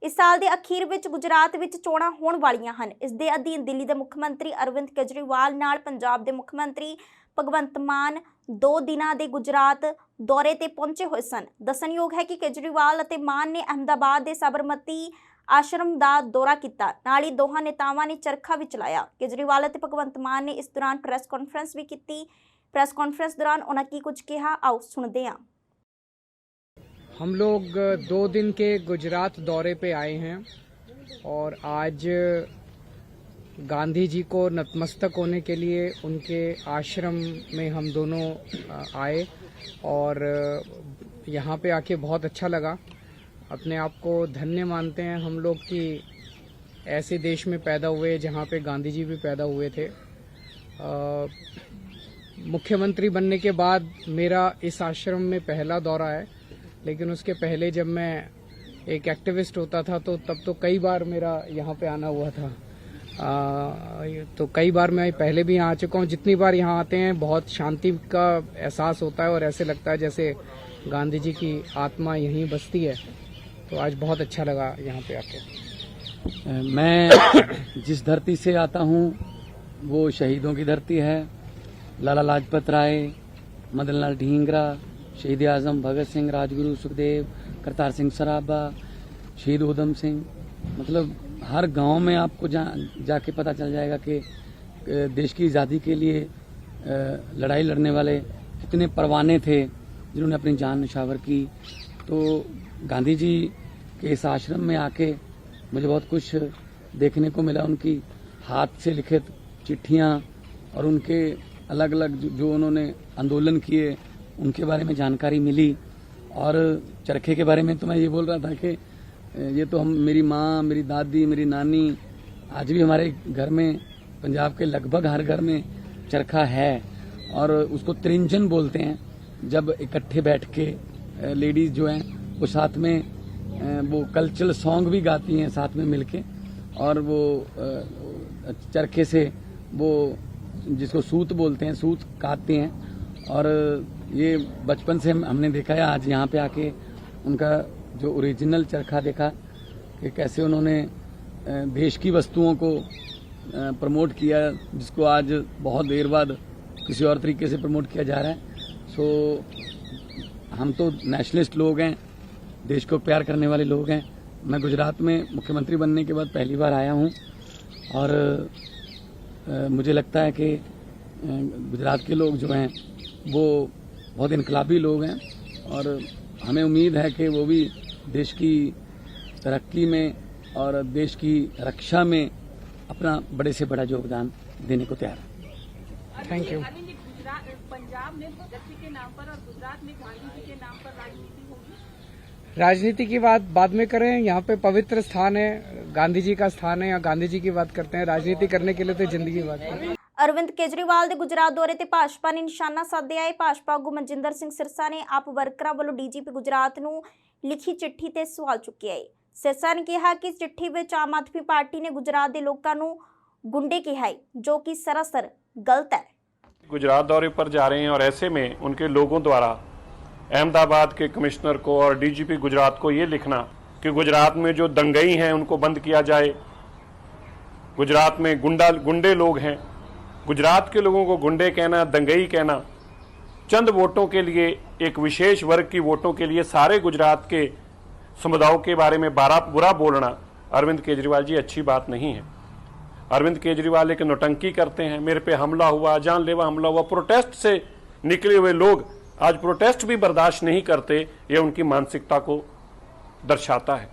इस साल के अखीर विच गुजरात विच चोणां होण वालीआं हन। इस दे अधीन दिल्ली के मुख्यमंत्री अरविंद केजरीवाल नाल पंजाब के मुख्यमंत्री भगवंत मान 2 दिनां दे गुजरात दौरे ते पहुंचे हुए सन। दस्सणयोग है कि केजरीवाल अते मान ने अहमदाबाद के साबरमती आश्रम का दौरा किया। नाल ही दोहां नेतावां ने चरखा भी चलाया। केजरीवाल अते भगवंत मान ने इस दौरान प्रेस कॉन्फ्रेंस भी की। प्रेस कॉन्फ्रेंस दौरान उन्होंने की कुछ कहा, आओ सुनते हैं। हम लोग 2 दिन के गुजरात दौरे पे आए हैं और आज गांधी जी को नतमस्तक होने के लिए उनके आश्रम में हम दोनों आए और यहाँ पे आके बहुत अच्छा लगा। अपने आप को धन्य मानते हैं हम लोग कि ऐसे देश में पैदा हुए जहाँ पे गांधी जी भी पैदा हुए थे। मुख्यमंत्री बनने के बाद मेरा इस आश्रम में पहला दौरा है, लेकिन उसके पहले जब मैं एक एक्टिविस्ट होता था तो तब तो कई बार मेरा यहाँ पे आना हुआ था। तो कई बार मैं पहले भी यहाँ आ चुका हूँ। जितनी बार यहाँ आते हैं बहुत शांति का एहसास होता है और ऐसे लगता है जैसे गांधी जी की आत्मा यहीं बसती है। तो आज बहुत अच्छा लगा यहाँ पे आके। मैं जिस धरती से आता हूँ वो शहीदों की धरती है। लाला लाजपत राय, मदन लाल ढींगरा, शहीद आजम भगत सिंह, राजगुरु सुखदेव, करतार सिंह सराभा, शहीद उधम सिंह, मतलब हर गांव में आपको जाके पता चल जाएगा कि देश की आज़ादी के लिए लड़ाई लड़ने वाले कितने परवाने थे जिन्होंने अपनी जान निछावर की। तो गांधी जी के इस आश्रम में आके मुझे बहुत कुछ देखने को मिला। उनकी हाथ से लिखित चिट्ठियाँ और उनके अलग अलग जो उन्होंने आंदोलन किए उनके बारे में जानकारी मिली। और चरखे के बारे में तो मैं ये बोल रहा था कि ये तो मेरी माँ, मेरी दादी, मेरी नानी, आज भी हमारे घर में, पंजाब के लगभग हर घर में चरखा है और उसको त्रिंजन बोलते हैं। जब इकट्ठे बैठ के लेडीज जो हैं वो साथ में वो कल्चरल सॉन्ग भी गाती हैं साथ में मिलके, और वो चरखे से वो जिसको सूत बोलते हैं, सूत काटते हैं। और ये बचपन से हमने देखा है। आज यहाँ पे आके उनका जो ओरिजिनल चरखा देखा कि कैसे उन्होंने देश की वस्तुओं को प्रमोट किया, जिसको आज बहुत देर बाद किसी और तरीके से प्रमोट किया जा रहा है। सो हम तो नेशनलिस्ट लोग हैं, देश को प्यार करने वाले लोग हैं। मैं गुजरात में मुख्यमंत्री बनने के बाद पहली बार आया हूँ और मुझे लगता है कि गुजरात के लोग जो हैं वो बहुत इनकलाबी लोग हैं और हमें उम्मीद है कि वो भी देश की तरक्की में और देश की रक्षा में अपना बड़े से बड़ा योगदान देने को तैयार है। Thank you. पंजाब में भगत सिंह के नाम पर और गुजरात में गांधी जी के नाम पर राजनीति होगी। राजनीति की बात बाद में करें। यहाँ पे पवित्र स्थान है, गांधी जी का स्थान है, या गांधी जी की बात करते हैं। राजनीति करने के लिए तो जिंदगी बात है। अरविंद केजरीवाल के गुजरात दौरे ते भाजपा ने निशाना साधे आए। भाजपा आगू मनजिंदर सिंह सिरसा ने आप वर्करां वालों डीजीपी गुजरात नूं लिखी चिट्ठी ते सवाल चुके आए। सिरसा ने कहा कि चिट्ठी विच आम आदमी पार्टी ने गुजरात के लोगों नूं गुंडे कहा है, जो कि सरासर गलत है। गुजरात दौरे पर जा रहे हैं और ऐसे में उनके लोगों द्वारा अहमदाबाद के कमिश्नर को और डीजीपी गुजरात को ये लिखना कि गुजरात में जो दंगई हैं उनको बंद किया जाए, गुजरात में गुंडे लोग हैं। गुजरात के लोगों को गुंडे कहना, दंगई कहना, चंद वोटों के लिए, एक विशेष वर्ग की वोटों के लिए सारे गुजरात के समुदायों के बारे में बुरा बोलना अरविंद केजरीवाल जी अच्छी बात नहीं है। अरविंद केजरीवाल एक नौटंकी करते हैं। मेरे पे हमला हुआ, जानलेवा हमला हुआ, प्रोटेस्ट से निकले हुए लोग आज प्रोटेस्ट भी बर्दाश्त नहीं करते। ये उनकी मानसिकता को दर्शाता है।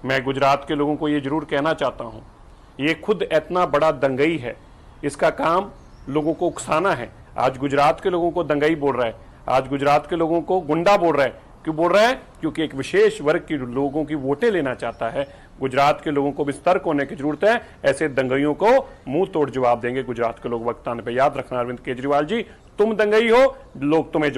मैं गुजरात के लोगों को ये जरूर कहना चाहता हूँ, ये खुद इतना बड़ा दंगई है, इसका काम लोगों को उकसाना है। आज गुजरात के लोगों को दंगई बोल रहा है, आज गुजरात के लोगों को गुंडा बोल रहा है। क्यों बोल रहा है? क्योंकि एक विशेष वर्ग के लोगों की वोटें लेना चाहता है। गुजरात के लोगों को भी सतर्क होने की जरूरत है। ऐसे दंगइयों को मुंह तोड़ जवाब देंगे गुजरात के लोग वक्त आने पर। याद रखना अरविंद केजरीवाल जी, तुम दंगई हो, लोग तुम्हें।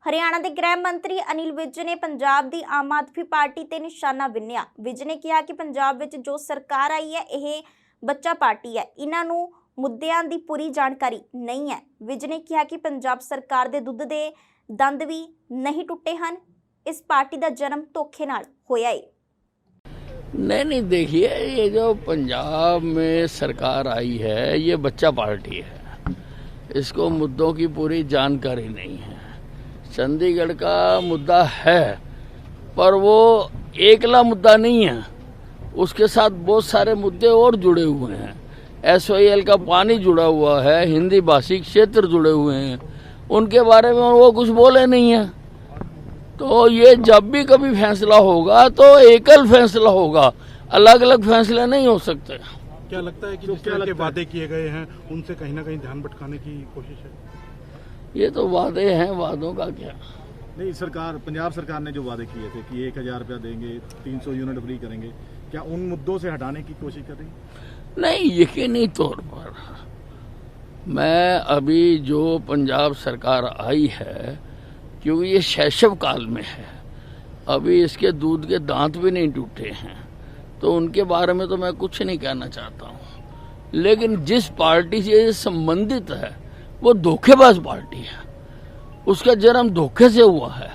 हरियाणा के गृह मंत्री अनिल विज ने पंजाब की आम आदमी पार्टी ते निशाना बिन्निया। विज ने कहा कि पंजाब विच जो सरकार आई है यह बच्चा पार्टी है, इन्हां नूं मुद्दिआं दी पूरी जानकारी नहीं है। विज ने कहा कि पंजाब सरकार दे दुੱਧ दे दंद भी नहीं टुटे हैं, इस पार्टी का जन्म धोखे नाल होया है। नहीं देखिए, ये जो पंजाब में सरकार आई है ये बच्चा पार्टी है, इसको मुद्दों की पूरी जानकारी नहीं है। चंडीगढ़ का मुद्दा है पर वो एकला मुद्दा नहीं है, उसके साथ बहुत सारे मुद्दे और जुड़े हुए हैं। SYL का पानी जुड़ा हुआ है, हिंदी भाषी क्षेत्र जुड़े हुए हैं, उनके बारे में वो कुछ बोले नहीं है। तो ये जब भी कभी फैसला होगा तो एकल फैसला होगा, अलग अलग फैसले नहीं हो सकते। क्या लगता है कि जिस तरह के वादे किए गए हैं उनसे कहीं ना कहीं ध्यान भटकाने की कोशिश है? ये तो वादे हैं, वादों का क्या। नहीं, सरकार, पंजाब सरकार ने जो वादे किए थे कि 1000 रुपया देंगे, 300 यूनिट फ्री करेंगे, क्या उन मुद्दों से हटाने की कोशिश कर रही है? नहीं, यकीनी तौर पर मैं अभी जो पंजाब सरकार आई है, क्योंकि ये शैशव काल में है, अभी इसके दूध के दांत भी नहीं टूटे हैं, तो उनके बारे में तो मैं कुछ नहीं कहना चाहता हूँ। लेकिन जिस पार्टी से ये संबंधित है वो धोखेबाज पार्टी है, उसका जन्म धोखे से हुआ है।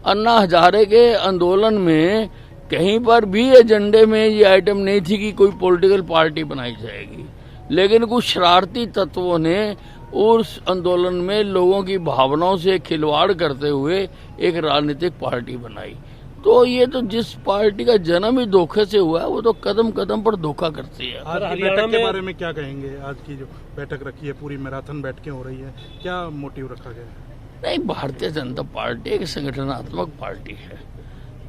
अन्ना हजारे के आंदोलन में कहीं पर भी एजेंडे में ये आइटम नहीं थी कि कोई पॉलिटिकल पार्टी बनाई जाएगी, लेकिन कुछ शरारती तत्वों ने उस आंदोलन में लोगों की भावनाओं से खिलवाड़ करते हुए एक राजनीतिक पार्टी बनाई। तो ये तो जिस पार्टी का जन्म ही धोखे से हुआ है वो तो कदम कदम पर धोखा करती है। आज की बैठक के बारे में क्या कहेंगे? आज की जो बैठक रखी है, पूरी मैराथन बैठकें हो रही है, क्या मोटिव रखा गया है? नहीं, भारतीय जनता पार्टी एक संगठनात्मक पार्टी है,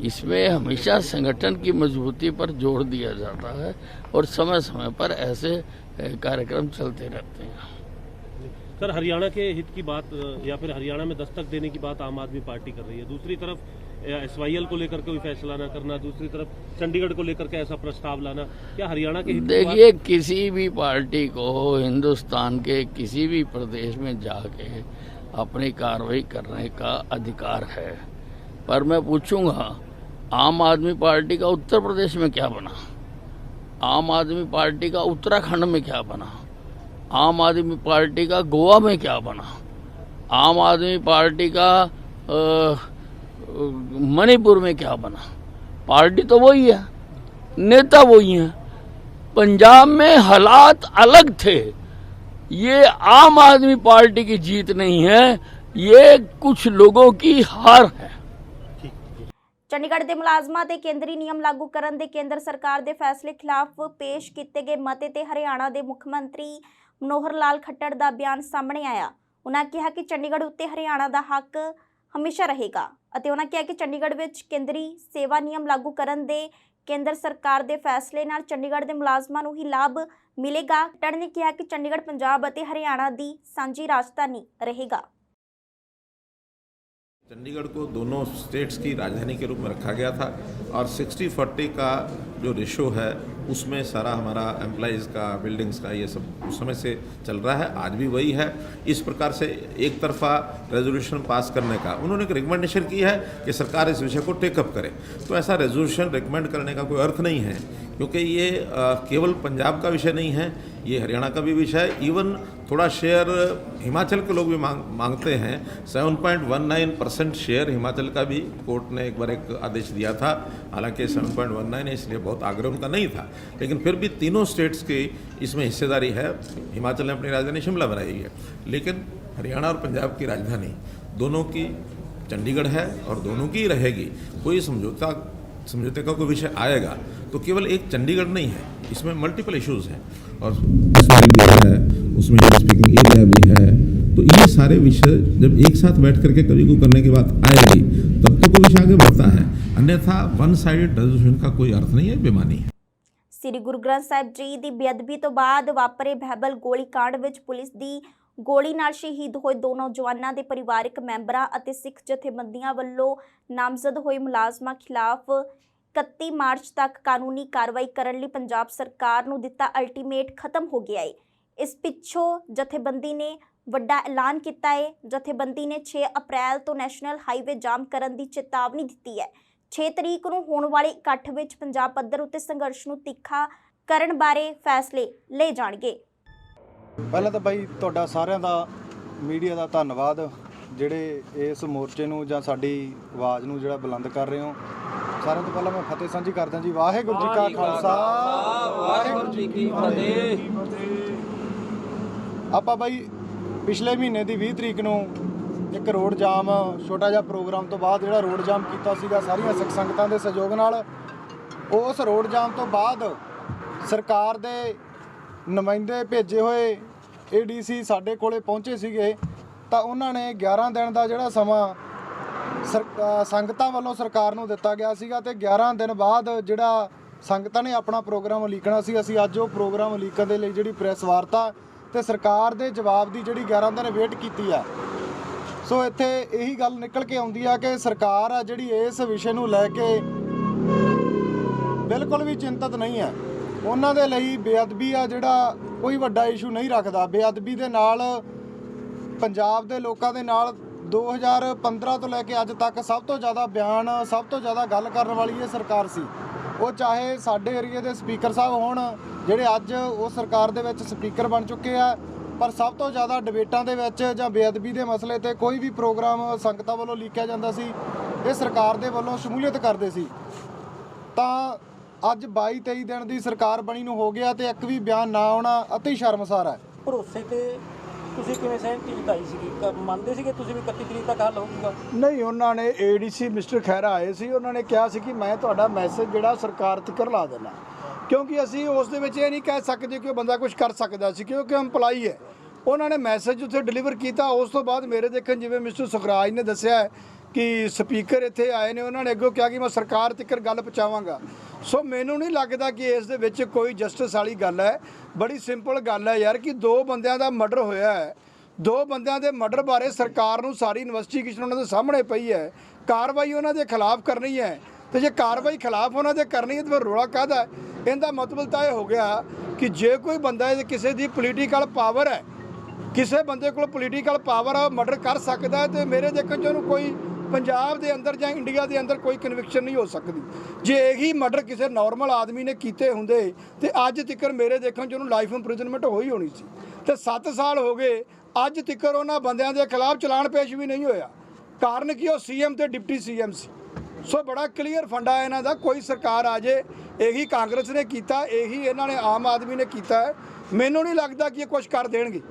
इसमें हमेशा संगठन की मजबूती पर जोर दिया जाता है और समय समय पर ऐसे कार्यक्रम चलते रहते हैं। सर, हरियाणा के हित की बात या फिर हरियाणा में दस्तक देने की बात आम आदमी पार्टी कर रही है, दूसरी तरफ SYL को लेकर कोई फैसला ना करना, दूसरी तरफ चंडीगढ़ को लेकर के ऐसा प्रस्ताव लाना, क्या हरियाणा के हित? देखिए, किसी भी पार्टी को हिंदुस्तान के किसी भी प्रदेश में जाके अपनी कार्रवाई करने का अधिकार है, पर मैं पूछूंगा आम आदमी पार्टी का उत्तर प्रदेश में क्या बना, आम आदमी पार्टी का उत्तराखंड में क्या बना, आम आदमी पार्टी का गोवा में क्या बना, आम आदमी पार्टी का मणिपुर में क्या बना। पार्टी तो वही है, नेता वही है। पंजाब में हालात अलग थे, ये आम आदमी पार्टी की जीत नहीं है, ये कुछ लोगों की हार है। ਚੰਡੀਗੜ੍ਹ ਦੇ ਮੁਲਾਜ਼ਮਾਂ ਤੇ ਕੇਂਦਰੀ ਨਿਯਮ ਲਾਗੂ ਕਰਨ ਦੇ ਕੇਂਦਰ ਸਰਕਾਰ ਦੇ ਫੈਸਲੇ ਖਿਲਾਫ ਪੇਸ਼ ਕੀਤੇ ਗਏ ਮਤੇ ਤੇ ਹਰਿਆਣਾ ਦੇ ਮੁੱਖ ਮੰਤਰੀ ਮਨੋਹਰ ਲਾਲ ਖੱਟੜ ਦਾ ਬਿਆਨ ਸਾਹਮਣੇ ਆਇਆ। ਉਹਨਾਂ ਕਿਹਾ ਕਿ ਚੰਡੀਗੜ੍ਹ ਉੱਤੇ ਹਰਿਆਣਾ ਦਾ ਹੱਕ ਹਮੇਸ਼ਾ ਰਹੇਗਾ ਅਤੇ ਉਹਨਾਂ ਕਿਹਾ ਕਿ ਚੰਡੀਗੜ੍ਹ ਵਿੱਚ ਕੇਂਦਰੀ ਸੇਵਾ ਨਿਯਮ ਲਾਗੂ ਕਰਨ ਦੇ ਕੇਂਦਰ ਸਰਕਾਰ ਦੇ ਫੈਸਲੇ ਨਾਲ ਚੰਡੀਗੜ੍ਹ ਦੇ ਮੁਲਾਜ਼ਮਾਂ ਨੂੰ ਹੀ ਲਾਭ ਮਿਲੇਗਾ। ਖੱਟੜ ਨੇ ਕਿਹਾ ਕਿ ਚੰਡੀਗੜ੍ਹ ਪੰਜਾਬ ਅਤੇ ਹਰਿयाणा ਦੀ ਸਾਂਝੀ ਰਾਜਧਾਨੀ ਰਹੇਗਾ। चंडीगढ़ को दोनों स्टेट्स की राजधानी के रूप में रखा गया था और 60-40 का जो रेशो है उसमें सारा हमारा एम्प्लॉइज़ का, बिल्डिंग्स का, ये सब उस समय से चल रहा है, आज भी वही है। इस प्रकार से एक तरफा रेजोल्यूशन पास करने का उन्होंने एक रिकमेंडेशन की है कि सरकार इस विषय को टेकअप करे, तो ऐसा रेजोल्यूशन रिकमेंड करने का कोई अर्थ नहीं है, क्योंकि ये केवल पंजाब का विषय नहीं है, ये हरियाणा का भी विषय है। इवन थोड़ा शेयर हिमाचल के लोग भी मांगते हैं। 7.19% शेयर हिमाचल का भी कोर्ट ने एक बार एक आदेश दिया था, हालांकि 7.19 है इसलिए बहुत आग्रह उनका नहीं था, लेकिन फिर भी तीनों स्टेट्स की इसमें हिस्सेदारी है। हिमाचल ने अपनी राजधानी शिमला बनाई है, लेकिन हरियाणा और पंजाब की राजधानी दोनों की चंडीगढ़ है और दोनों की रहेगी। कोई समझौते का कोई विषय आएगा तो केवल एक चंडीगढ़ नहीं है, इसमें मल्टीपल इश्यूज हैं और भी है, उसमें स्पीकिंग एरिया भी है, तो ये सारे विषय जब एक साथ बैठ करके कभी को करने की बात आएगी तब तो कोई विषय आगे बढ़ता है, अन्यथा वन साइडेड रेजोल्यूशन का कोई अर्थ नहीं है, बेमानी है। ਸ੍ਰੀ ਗੁਰੂ ਗ੍ਰੰਥ ਸਾਹਿਬ ਜੀ ਦੀ ਬੇਅਦਬੀ ਤੋਂ ਬਾਅਦ ਵਾਪਰੇ ਬਹਿਬਲ ਗੋਲੀकांड ਵਿੱਚ ਪੁਲਿਸ ਦੀ ਗੋਲੀ ਨਾਲ ਸ਼ਹੀਦ ਹੋਏ ਦੋ ਨੌਜਵਾਨਾਂ ਦੇ ਪਰਿਵਾਰਕ ਮੈਂਬਰਾਂ ਅਤੇ ਸਿੱਖ ਜਥੇਬੰਦੀਆਂ ਵੱਲੋਂ ਨਾਮਜ਼ਦ ਹੋਏ ਮੁਲਾਜ਼ਮਾਂ ਖਿਲਾਫ 31 ਮਾਰਚ ਤੱਕ ਕਾਨੂੰਨੀ ਕਾਰਵਾਈ ਕਰਨ ਲਈ ਪੰਜਾਬ ਸਰਕਾਰ ਨੂੰ ਦਿੱਤਾ ਅਲਟੀਮੇਟ ਖਤਮ ਹੋ ਗਿਆ ਹੈ। ਇਸ ਪਿੱਛੋਂ ਜਥੇਬੰਦੀ ਨੇ ਵੱਡਾ ਐਲਾਨ ਕੀਤਾ ਹੈ। ਜਥੇਬੰਦੀ ਨੇ 6 ਅਪ੍ਰੈਲ ਤੋਂ ਨੈਸ਼ਨਲ ਹਾਈਵੇ ਜਾਮ ਕਰਨ ਦੀ ਚੇਤਾਵਨੀ ਦਿੱਤੀ ਹੈ। 6 ਤਰੀਕ ਨੂੰ ਹੋਣ ਵਾਲੇ ਇਕੱਠ ਵਿੱਚ ਪੰਜਾਬ ਪੱਧਰ ਉੱਤੇ ਸੰਘਰਸ਼ ਨੂੰ ਤਿੱਖਾ ਕਰਨ ਬਾਰੇ ਫੈਸਲੇ ਲਏ ਜਾਣਗੇ। ਪਹਿਲਾਂ ਤਾਂ ਬਾਈ ਤੁਹਾਡਾ ਸਾਰਿਆਂ ਦਾ ਮੀਡੀਆ ਦਾ ਧੰਨਵਾਦ, ਜਿਹੜੇ ਇਸ ਮੋਰਚੇ ਨੂੰ ਜਾਂ ਸਾਡੀ ਆਵਾਜ਼ ਨੂੰ ਜਿਹੜਾ ਬੁਲੰਦ ਕਰ ਰਹੇ ਹੋ। ਸਾਰਿਆਂ ਤੋਂ ਪਹਿਲਾਂ ਮੈਂ ਫਤਿਹ ਸਾਂਝੀ ਕਰਦਾ ਜੀ। ਵਾਹਿਗੁਰੂ ਜੀ ਕਾ ਖਾਲਸਾ, ਵਾਹਿਗੁਰੂ ਜੀ ਕੀ ਫਤਿਹ। ਆਪਾਂ ਬਾਈ ਪਿਛਲੇ ਮਹੀਨੇ ਦੀ 20 ਤਰੀਕ ਨੂੰ ਇੱਕ ਰੋਡ ਜਾਮ, ਛੋਟਾ ਜਿਹਾ ਪ੍ਰੋਗਰਾਮ ਤੋਂ ਬਾਅਦ ਜਿਹੜਾ ਰੋਡ ਜਾਮ ਕੀਤਾ ਸੀਗਾ ਸਾਰੀਆਂ ਸਿੱਖ ਸੰਗਤਾਂ ਦੇ ਸਹਿਯੋਗ ਨਾਲ, ਉਸ ਰੋਡ ਜਾਮ ਤੋਂ ਬਾਅਦ ਸਰਕਾਰ ਦੇ ਨੁਮਾਇੰਦੇ ਭੇਜੇ ਹੋਏ ADC ਸਾਡੇ ਕੋਲੇ ਪਹੁੰਚੇ ਸੀਗੇ ਤਾਂ ਉਹਨਾਂ ਨੇ 11 ਦਿਨ ਦਾ ਜਿਹੜਾ ਸਮਾਂ ਸੰਗਤਾਂ ਵੱਲੋਂ ਸਰਕਾਰ ਨੂੰ ਦਿੱਤਾ ਗਿਆ ਸੀਗਾ ਤੇ 11 ਦਿਨ ਬਾਅਦ ਜਿਹੜਾ ਸੰਗਤਾਂ ਨੇ ਆਪਣਾ ਪ੍ਰੋਗਰਾਮ ਉਲੀਕਣਾ ਸੀ, ਅਸੀਂ ਅੱਜ ਉਹ ਪ੍ਰੋਗਰਾਮ ਉਲੀਕਣ ਦੇ ਲਈ ਜਿਹੜੀ ਪ੍ਰੈਸ ਵਾਰਤਾ ਤੇ ਸਰਕਾਰ ਦੇ ਜਵਾਬ ਦੀ ਜਿਹੜੀ 11 ਦਿਨ ਵੇਟ ਕੀਤੀ ਆ। ਸੋ ਇੱਥੇ ਇਹੀ ਗੱਲ ਨਿਕਲ ਕੇ ਆਉਂਦੀ ਆ ਕਿ ਸਰਕਾਰ ਆ ਜਿਹੜੀ ਇਸ ਵਿਸ਼ੇ ਨੂੰ ਲੈ ਕੇ ਬਿਲਕੁਲ ਵੀ ਚਿੰਤਤ ਨਹੀਂ ਹੈ। ਉਹਨਾਂ ਦੇ ਲਈ ਬੇਅਦਬੀ ਆ ਜਿਹੜਾ ਕੋਈ ਵੱਡਾ ਇਸ਼ੂ ਨਹੀਂ ਰੱਖਦਾ। ਬੇਅਦਬੀ ਦੇ ਨਾਲ ਪੰਜਾਬ ਦੇ ਲੋਕਾਂ ਦੇ ਨਾਲ 2015 ਤੋਂ ਲੈ ਕੇ ਅੱਜ ਤੱਕ ਸਭ ਤੋਂ ਜ਼ਿਆਦਾ ਬਿਆਨ, ਸਭ ਤੋਂ ਜ਼ਿਆਦਾ ਗੱਲ ਕਰਨ ਵਾਲੀ ਇਹ ਸਰਕਾਰ ਸੀ। ਉਹ ਚਾਹੇ ਸਾਡੇ ਏਰੀਏ ਦੇ ਸਪੀਕਰ ਸਾਹਿਬ ਹੋਣ ਜਿਹੜੇ ਅੱਜ ਉਹ ਸਰਕਾਰ ਦੇ ਵਿੱਚ ਸਪੀਕਰ ਬਣ ਚੁੱਕੇ ਆ, ਪਰ ਸਭ ਤੋਂ ਜ਼ਿਆਦਾ ਡਿਬੇਟਾਂ ਦੇ ਵਿੱਚ ਜਾਂ ਬੇਅਦਬੀ ਦੇ ਮਸਲੇ ਤੇ ਕੋਈ ਵੀ ਪ੍ਰੋਗਰਾਮ ਸੰਗਤਾਂ ਵੱਲੋਂ ਲਿਖਿਆ ਜਾਂਦਾ ਸੀ ਇਹ ਸਰਕਾਰ ਦੇ ਵੱਲੋਂ ਸ਼ਮੂਲੀਅਤ ਕਰਦੇ ਸੀ। ਤਾਂ ਅੱਜ 22-23 ਦਿਨ ਦੀ ਸਰਕਾਰ ਬਣੀ ਨੂੰ ਹੋ ਗਿਆ ਤੇ ਇੱਕ ਵੀ ਬਿਆਨ ਨਾ ਆਉਣਾ ਅਤੀ ਸ਼ਰਮਸਾਰ ਹੈ। ਭਰੋਸੇ ਤੇ ਤੁਸੀਂ ਕਿਵੇਂ ਸਹਿਮਤੀ ਜਤਾਈ ਸੀਗੀ? ਮੰਨਦੇ ਸੀਗੇ ਤੁਸੀਂ ਵੀ 31 ਤਰੀਕ ਤੱਕ ਹੱਲ ਹੋਊਗਾ? ਨਹੀਂ, ਉਹਨਾਂ ਨੇ ADC ਮਿਸਟਰ ਖਹਿਰਾ ਆਏ ਸੀ, ਉਹਨਾਂ ਨੇ ਕਿਹਾ ਸੀ ਕਿ ਮੈਂ ਤੁਹਾਡਾ ਮੈਸੇਜ ਜਿਹੜਾ ਸਰਕਾਰ ਤੱਕ ਲਾ ਦੇਣਾ, ਕਿਉਂਕਿ ਅਸੀਂ ਉਸ ਦੇ ਵਿੱਚ ਇਹ ਨਹੀਂ ਕਹਿ ਸਕਦੇ ਕਿ ਉਹ ਬੰਦਾ ਕੁਝ ਕਰ ਸਕਦਾ ਸੀ ਕਿਉਂਕਿ ਇੰਪਲਾਈ ਹੈ। ਉਹਨਾਂ ਨੇ ਮੈਸੇਜ ਉੱਥੇ ਡਿਲੀਵਰ ਕੀਤਾ। ਉਸ ਤੋਂ ਬਾਅਦ ਮੇਰੇ ਦੇਖਣ ਜਿਵੇਂ ਮਿਸਟਰ ਸੁਖਰਾਜ ਨੇ ਦੱਸਿਆ ਕਿ ਸਪੀਕਰ ਇੱਥੇ ਆਏ ਨੇ, ਉਹਨਾਂ ਨੇ ਅੱਗੋਂ ਕਿਹਾ ਕਿ ਮੈਂ ਸਰਕਾਰ ਤੱਕ ਗੱਲ ਪਹੁੰਚਾਵਾਂਗਾ। ਸੋ ਮੈਨੂੰ ਨਹੀਂ ਲੱਗਦਾ ਕਿ ਇਸ ਦੇ ਵਿੱਚ ਕੋਈ ਜਸਟਿਸ ਵਾਲੀ ਗੱਲ ਹੈ। ਬੜੀ ਸਿੰਪਲ ਗੱਲ ਹੈ ਯਾਰ ਕਿ 2 ਬੰਦਿਆਂ ਦਾ ਮਰਡਰ ਹੋਇਆ ਹੈ। 2 ਬੰਦਿਆਂ ਦੇ ਮਰਡਰ ਬਾਰੇ ਸਰਕਾਰ ਨੂੰ ਸਾਰੀ ਇਨਵੈਸਟੀਗੇਸ਼ਨ ਉਹਨਾਂ ਦੇ ਸਾਹਮਣੇ ਪਈ ਹੈ। ਕਾਰਵਾਈ ਉਹਨਾਂ ਦੇ ਖਿਲਾਫ ਕਰਨੀ ਹੈ ਤੇ ਜੇ ਕਾਰਵਾਈ ਖਿਲਾਫ ਉਹਨਾਂ ਦੇ ਕਰਨੀ ਹੈ ਤਾਂ ਫਿਰ ਰੌਲਾ ਕਾਹਦਾ? ਇਹਦਾ ਮਤਲਬ ਤਾਂ ਇਹ ਹੋ ਗਿਆ ਕਿ ਜੇ ਕੋਈ ਬੰਦਾ ਕਿਸੇ ਦੀ ਪੋਲੀਟੀਕਲ ਪਾਵਰ ਹੈ, ਕਿਸੇ ਬੰਦੇ ਕੋਲ ਪੋਲੀਟੀਕਲ ਪਾਵਰ ਆ, ਮਰਡਰ ਕਰ ਸਕਦਾ ਤੇ ਮੇਰੇ ਦੇਖਣ 'ਚ ਉਹਨੂੰ ਕੋਈ ਪੰਜਾਬ ਦੇ ਅੰਦਰ ਜਾਂ ਇੰਡੀਆ ਦੇ ਅੰਦਰ ਕੋਈ ਕਨਵਿਕਸ਼ਨ ਨਹੀਂ ਹੋ ਸਕਦੀ। ਜੇ ਇਹੀ ਮਰਡਰ ਕਿਸੇ ਨਾਰਮਲ ਆਦਮੀ ਨੇ ਕੀਤੇ ਹੁੰਦੇ ਤੇ ਅੱਜ ਤੱਕ ਮੇਰੇ ਦੇਖਣ 'ਚ ਉਹਨੂੰ ਲਾਈਫ ਇੰਪ੍ਰਿਜ਼ਨਮੈਂਟ ਹੋਈ ਹੋਣੀ ਸੀ। ਤੇ 7 ਸਾਲ ਹੋ ਗਏ ਅੱਜ ਤੱਕ ਉਹਨਾਂ ਬੰਦਿਆਂ ਦੇ ਖਿਲਾਫ ਚਲਾਨ ਪੇਸ਼ ਵੀ ਨਹੀਂ ਹੋਇਆ। ਕਾਰਨ ਕੀ? ਉਹ CM ਤੇ ਡਿਪਟੀ CM ਸੀ। ਸੋ ਬੜਾ ਕਲੀਅਰ ਫੰਡਾ ਹੈ ਇਹਨਾਂ ਦਾ। ਕੋਈ ਸਰਕਾਰ ਆ ਜੇ, ਇਹੀ ਕਾਂਗਰਸ ਨੇ ਕੀਤਾ, ਇਹੀ ਇਹਨਾਂ ਨੇ ਆਮ ਆਦਮੀ ਨੇ ਕੀਤਾ ਹੈ। ਮੈਨੂੰ ਨਹੀਂ ਲੱਗਦਾ ਕਿ ਇਹ ਕੁਝ ਕਰ ਦੇਣਗੇ।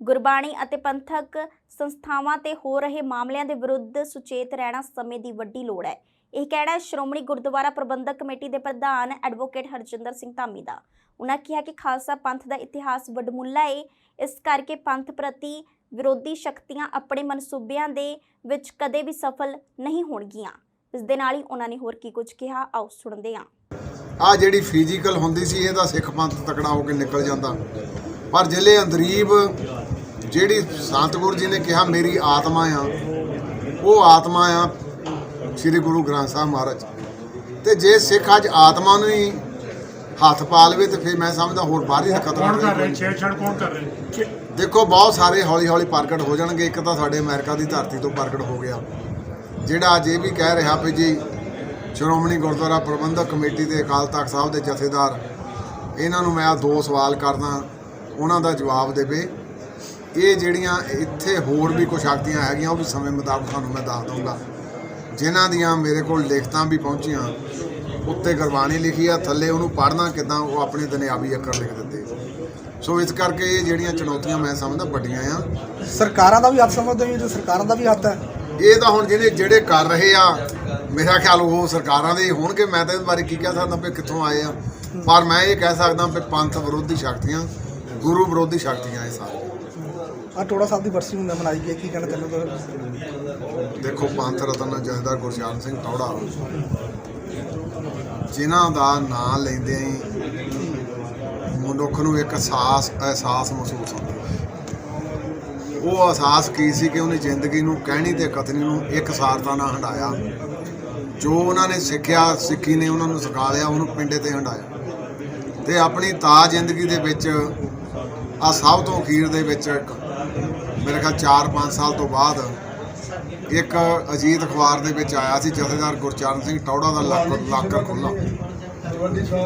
ਗੁਰਬਾਣੀ ਅਤੇ ਪੰਥਕ ਸੰਸਥਾਵਾਂ ਤੇ ਹੋ ਰਹੇ ਮਾਮਲਿਆਂ ਦੇ ਵਿਰੁੱਧ ਸੁਚੇਤ ਰਹਿਣਾ ਸਮੇਂ ਦੀ ਵੱਡੀ ਲੋੜ ਹੈ। ਇਹ ਕਹਿਣਾ ਸ਼੍ਰੋਮਣੀ ਗੁਰਦੁਆਰਾ ਪ੍ਰਬੰਧਕ ਕਮੇਟੀ ਦੇ ਪ੍ਰਧਾਨ ਐਡਵੋਕੇਟ ਹਰਜਿੰਦਰ ਸਿੰਘ ਧਾਮੀ ਦਾ। ਉਹਨਾਂ ਕਿਹਾ ਕਿ ਖਾਲਸਾ ਪੰਥ ਦਾ ਇਤਿਹਾਸ ਵੱਡਮੁੱਲਾ ਹੈ, ਇਸ ਕਰਕੇ ਪੰਥ ਪ੍ਰਤੀ ਵਿਰੋਧੀ ਸ਼ਕਤੀਆਂ ਆਪਣੇ ਮਨਸੂਬਿਆਂ ਦੇ ਵਿੱਚ ਕਦੇ ਵੀ ਸਫਲ ਨਹੀਂ ਹੋਣਗੀਆਂ। ਇਸ ਦੇ ਨਾਲ ਹੀ ਉਹਨਾਂ ਨੇ ਹੋਰ ਕੀ ਕੁਝ ਕਿਹਾ, ਆਓ ਸੁਣਦੇ ਹਾਂ। ਆ ਜਿਹੜੀ ਫਿਜ਼ੀਕਲ ਹੁੰਦੀ ਸੀ ਇਹਦਾ ਸਿੱਖ ਪੰਥ ਤਕੜਾ ਹੋ ਕੇ ਨਿਕਲ ਜਾਂਦਾ, ਪਰ ਜ਼ਿਲ੍ਹੇ ਅੰਦਰੀਬ ਜਿਹੜੀ ਸਤਿਗੁਰੂ ਜੀ ਨੇ ਕਿਹਾ ਮੇਰੀ ਆਤਮਾ ਆ, ਉਹ ਆਤਮਾ ਆ ਸ੍ਰੀ ਗੁਰੂ ਗ੍ਰੰਥ ਸਾਹਿਬ ਮਹਾਰਾਜ। ਤੇ ਜੇ ਸਿੱਖ ਅੱਜ ਆਤਮਾ ਨੂੰ ਹੀ ਹੱਥ ਪਾ ਲਵੇ ਤੇ ਫਿਰ ਮੈਂ ਸਮਝਦਾ ਹੋਰ ਬਾਹਰੀ ਦਾ ਖਤਰਾ ਕੌਣ ਕਰ ਰਿਹਾ? ਛੇੜਛਾੜ ਕੌਣ ਕਰ ਰਿਹਾ? ਦੇਖੋ ਬਹੁਤ ਸਾਰੇ ਹੌਲੀ ਹੌਲੀ ਪ੍ਰਗਟ ਹੋ ਜਾਣਗੇ। ਇੱਕ ਤਾਂ ਸਾਡੇ ਅਮਰੀਕਾ ਦੀ ਧਰਤੀ ਤੋਂ ਪ੍ਰਗਟ ਹੋ ਗਿਆ ਜਿਹੜਾ ਅੱਜ ਇਹ ਵੀ ਕਹਿ ਰਿਹਾ ਵੀ ਜੀ ਸ਼੍ਰੋਮਣੀ ਗੁਰਦੁਆਰਾ ਪ੍ਰਬੰਧਕ ਕਮੇਟੀ ਦੇ ਅਕਾਲ ਤਖਤ ਸਾਹਿਬ ਦੇ ਜਥੇਦਾਰ, ਇਹਨਾਂ ਨੂੰ ਮੈਂ 2 ਸਵਾਲ ਕਰਦਾ, ਉਹਨਾਂ ਦਾ ਜਵਾਬ ਦੇਵੇ। ਇਹ ਜਿਹੜੀਆਂ ਇੱਥੇ ਹੋਰ ਵੀ ਕੁਝ ਸ਼ਕਤੀਆਂ ਹੈਗੀਆਂ ਉਹ ਵੀ ਸਮੇਂ ਮੁਤਾਬਕ ਤੁਹਾਨੂੰ ਮੈਂ ਦੱਸ ਦਊਂਗਾ, ਜਿਨ੍ਹਾਂ ਦੀਆਂ ਮੇਰੇ ਕੋਲ ਲਿਖਤਾਂ ਵੀ ਪਹੁੰਚੀਆਂ। ਉੱਤੇ ਗੁਰਬਾਣੀ ਲਿਖੀ ਆ, ਥੱਲੇ ਉਹਨੂੰ ਪੜ੍ਹਨਾ ਕਿੱਦਾਂ ਉਹ ਆਪਣੇ ਦੁਨਿਆਵੀ ਅੱਖਰ ਲਿਖ ਦਿੱਤੇ। ਸੋ ਇਸ ਕਰਕੇ ਇਹ ਜਿਹੜੀਆਂ ਚੁਣੌਤੀਆਂ ਮੈਂ ਸਮਝਦਾ ਵੱਡੀਆਂ ਆ। ਸਰਕਾਰਾਂ ਦਾ ਵੀ ਹੱਥ ਸਮਝਦੇ ਹੋ ਜੀ? ਸਰਕਾਰਾਂ ਦਾ ਵੀ ਹੱਥ ਹੈ ਇਹ ਤਾਂ ਹੁਣ ਜਿਹੜੇ ਕਰ ਰਹੇ ਆ ਮੇਰਾ ਖਿਆਲ ਉਹ ਸਰਕਾਰਾਂ ਦੇ ਹੋਣਗੇ। ਮੈਂ ਤਾਂ ਇਸ ਬਾਰੇ ਕੀ ਕਹਿ ਸਕਦਾ ਵੀ ਕਿੱਥੋਂ ਆਏ ਆ, ਪਰ ਮੈਂ ਇਹ ਕਹਿ ਸਕਦਾ ਵੀ ਪੰਥ ਵਿਰੋਧੀ ਸ਼ਕਤੀਆਂ, ਗੁਰੂ ਵਿਰੋਧੀ ਸ਼ਕਤੀਆਂ ਇਹ ਸਾਰੇ। ਟੋੜਾ ਸਾਹਿਬ ਦੀ ਬਰਸੀ ਹੁੰਦੀ ਮਨਾਈ ਗਈ, ਕੀ ਕਹਿਣਾ ਚਾਹੁੰਦੇ ਹੋ? ਦੇਖੋ ਪੰਥ ਰਤਨ ਜਥੇਦਾਰ ਗੁਰਚਰਨ ਸਿੰਘ ਟੌੜਾ ਜਿਨ੍ਹਾਂ ਦਾ ਨਾਂ ਲੈਂਦੇ ਹੀ ਮਨੁੱਖ ਨੂੰ ਇੱਕ ਅਹਿਸਾਸ ਮਹਿਸੂਸ ਹੁੰਦਾ। ਉਹ ਅਹਿਸਾਸ ਕੀ ਸੀ ਕਿ ਉਹਨੇ ਜ਼ਿੰਦਗੀ ਨੂੰ ਕਹਿਣੀ ਤੇ ਕਥਨੀ ਨੂੰ ਇੱਕ ਸਾਰਤਾ ਨਾਲ ਹੰਡਾਇਆ। ਜੋ ਉਹਨਾਂ ਨੇ ਸਿੱਖਿਆ, ਸਿੱਖੀ ਨੇ ਉਹਨਾਂ ਨੂੰ ਸਿਖਾ ਲਿਆ, ਉਹਨੂੰ ਪਿੰਡੇ ਤੇ ਹੰਡਾਇਆ। ਤੇ ਆਪਣੀ ਤਾਜ ਜ਼ਿੰਦਗੀ ਦੇ ਵਿੱਚ ਆ ਸਭ ਤੋਂ ਅਖੀਰ ਦੇ ਵਿੱਚ ਮੇਰੇ ਖਿਆਲ 4-5 ਸਾਲ ਤੋਂ ਬਾਅਦ ਇੱਕ ਅਜੀਤ ਅਖਬਾਰ ਦੇ ਵਿੱਚ ਆਇਆ ਸੀ ਜਥੇਦਾਰ ਗੁਰਚਰਨ ਸਿੰਘ ਟੌੜਾ ਦਾ ਲਾਕਰ ਖੁੱਲ੍ਹਾ।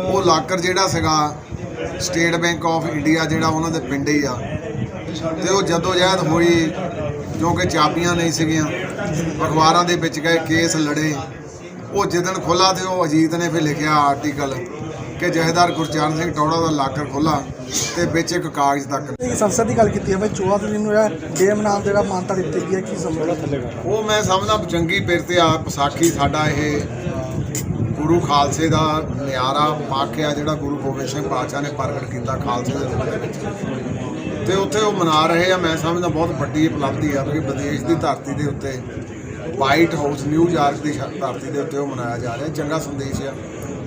ਉਹ ਲਾਕਰ ਜਿਹੜਾ ਸੀਗਾ ਸਟੇਟ ਬੈਂਕ ਆਫ ਇੰਡੀਆ ਜਿਹੜਾ ਉਹਨਾਂ ਦੇ ਪਿੰਡ ਹੀ ਆ। ਤੇ ਉਹ ਜਦੋਜਹਿਦ ਹੋਈ ਕਿਉਂਕਿ ਚਾਬੀਆਂ ਨਹੀਂ ਸੀਗੀਆਂ, ਅਖਬਾਰਾਂ ਦੇ ਵਿੱਚ ਗਏ, ਕੇਸ ਲੜੇ, ਉਹ ਜਿੱਦਣ ਖੋਲ੍ਹਾ ਤੇ ਉਹ ਅਜੀਤ ਨੇ ਫਿਰ ਲਿਖਿਆ ਆਰਟੀਕਲ ਕਿ ਜਥੇਦਾਰ ਗੁਰਚਰਨ ਸਿੰਘ ਟੌੜਾ ਦਾ ਲਾਕਰ ਖੋਲ੍ਹਾ ਤੇ ਵਿੱਚ ਇੱਕ ਕਾਗਜ਼ ਤੱਕ ਸੰਸਦ ਦੀ ਗੱਲ ਕੀਤੀ ਹੈ ਬਈ 14 ਤਰੀਕ ਨੂੰ ਡੇ ਮਨਾਉਣ ਜਿਹੜਾ ਮਾਨਤਾ ਦਿੱਤੀ ਗਈ ਹੈ ਕੀ ਸਮਝਦਾ ਥੱਲੇ ਉਹ ਮੈਂ ਸਮਝਦਾ ਚੰਗੀ ਪਿਰਤ ਆ। ਵਿਸਾਖੀ ਸਾਡਾ ਇਹ ਗੁਰੂ ਖਾਲਸੇ ਦਾ ਨਿਆਰਾ ਪੱਖ ਆ ਜਿਹੜਾ ਗੁਰੂ ਗੋਬਿੰਦ ਸਿੰਘ ਪਾਤਸ਼ਾਹ ਨੇ ਪ੍ਰਗਟ ਕੀਤਾ ਖਾਲਸੇ ਦੇ ਰੂਪ ਦੇ ਵਿੱਚ, ਤੇ ਉੱਥੇ ਉਹ ਮਨਾ ਰਹੇ ਆ। ਮੈਂ ਸਮਝਦਾ ਬਹੁਤ ਵੱਡੀ ਉਪਲਬਧੀ ਆ ਕਿ ਵਿਦੇਸ਼ ਦੀ ਧਰਤੀ ਦੇ ਉੱਤੇ ਵਾਈਟ ਹਾਊਸ ਨਿਊਯਾਰਕ ਦੀ ਧਰਤੀ ਦੇ ਉੱਤੇ ਉਹ ਮਨਾਇਆ ਜਾ ਰਿਹਾ। ਚੰਗਾ ਸੰਦੇਸ਼ ਆ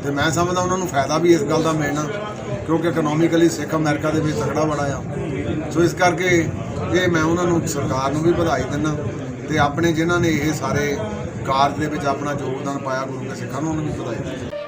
ਤੇ ਮੈਂ ਸਮਝਦਾ ਉਹਨਾਂ ਨੂੰ ਫਾਇਦਾ ਵੀ ਇਸ ਗੱਲ ਦਾ ਮਿਲਣਾ ਕਿਉਂਕਿ ਇਕਨੋਮਿਕਲੀ ਸਿੱਖ ਅਮਰੀਕਾ ਦੇ ਵਿੱਚ ਤਕੜਾ ਬੜਾ ਆ। ਸੋ ਇਸ ਕਰਕੇ ਇਹ ਮੈਂ ਉਹਨਾਂ ਨੂੰ ਸਰਕਾਰ ਨੂੰ ਵੀ ਵਧਾਈ ਦਿੰਦਾ ਤੇ ਆਪਣੇ ਜਿਨ੍ਹਾਂ ਨੇ ਇਹ ਸਾਰੇ ਕਾਰਜ ਦੇ ਵਿੱਚ ਆਪਣਾ ਯੋਗਦਾਨ ਪਾਇਆ ਗੁਰੂ ਕੇ ਸਿੱਖਾਂ ਨੂੰ ਉਹਨਾਂ ਨੂੰ ਵਧਾਈ ਦਿੰਦਾ।